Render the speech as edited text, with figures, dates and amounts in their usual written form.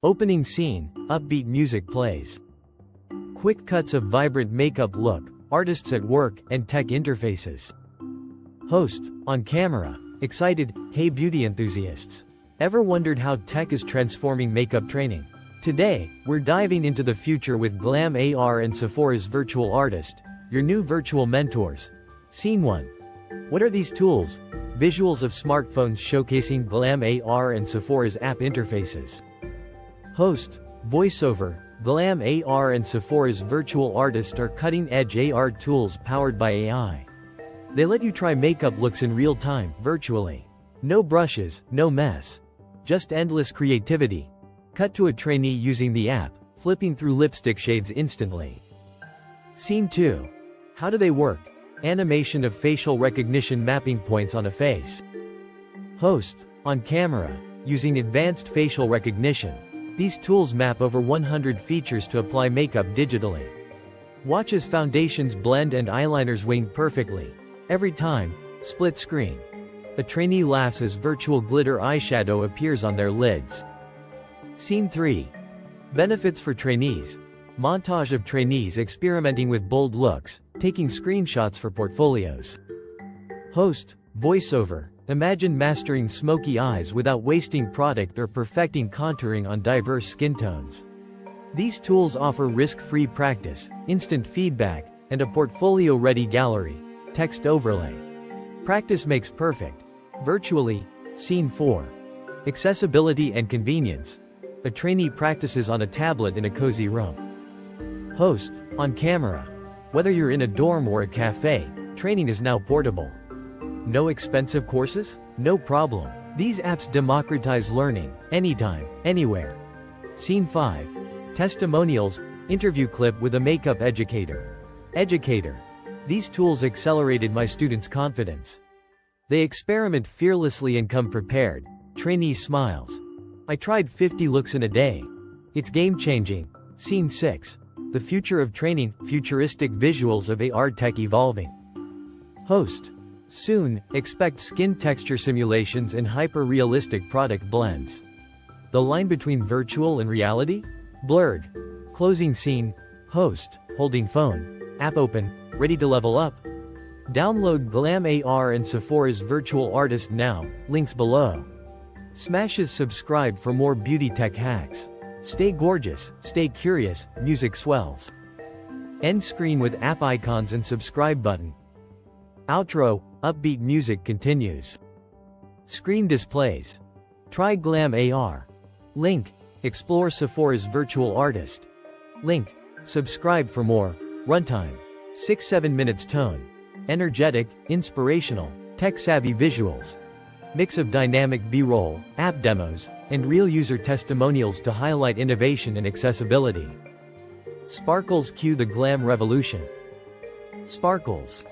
Opening scene, upbeat music plays. Quick cuts of vibrant makeup look, artists at work, and tech interfaces. Host, on camera, excited, hey beauty enthusiasts. Ever wondered how tech is transforming makeup training? Today, we're diving into the future with GlamAR and Sephora's virtual artist, your new virtual mentors. Scene 1. What are these tools? Visuals of smartphones showcasing GlamAR and Sephora's app interfaces. Host, voiceover, GlamAR and Sephora's virtual artist are cutting-edge AR tools powered by AI. They let you try makeup looks in real time, virtually. No brushes, no mess. Just endless creativity. Cut to a trainee using the app, flipping through lipstick shades instantly. Scene 2. How do they work? Animation of facial recognition mapping points on a face. Host, on camera, using advanced facial recognition. These tools map over 100 features to apply makeup digitally. Watch as foundations blend and eyeliners wing perfectly. Every time, split screen. A trainee laughs as virtual glitter eyeshadow appears on their lids. Scene 3. Benefits for trainees. Montage of trainees experimenting with bold looks, taking screenshots for portfolios. Host, voiceover. Imagine mastering smoky eyes without wasting product or perfecting contouring on diverse skin tones. These tools offer risk-free practice, instant feedback, and a portfolio-ready gallery. Text overlay. Practice makes perfect. Virtually. Scene 4. Accessibility and convenience. A trainee practices on a tablet in a cozy room. Host, on camera. Whether you're in a dorm or a cafe, training is now portable. No expensive courses? No problem. These apps democratize learning, anytime, anywhere. Scene 5. Testimonials, interview clip with a makeup educator. Educator. These tools accelerated my students' confidence. They experiment fearlessly and come prepared. Trainee smiles. I tried 50 looks in a day. It's game-changing. Scene 6. The future of training, futuristic visuals of AR tech evolving. Host. Soon, expect skin texture simulations and hyper-realistic product blends. The line between virtual and reality? Blurred. Closing scene. Host, holding phone. App open, ready to level up. Download GlamAR and Sephora's virtual artist now, links below. Smashes subscribe for more beauty tech hacks. Stay gorgeous, stay curious, music swells. End screen with app icons and subscribe button. Outro, upbeat music continues. Screen displays. Try GlamAR. Link, explore Sephora's virtual artist. Link, subscribe for more. Runtime, 6-7 minutes. Tone, energetic, inspirational, tech-savvy visuals. Mix of dynamic B-roll, app demos, and real user testimonials to highlight innovation and accessibility. Sparkles cue the glam revolution. Sparkles.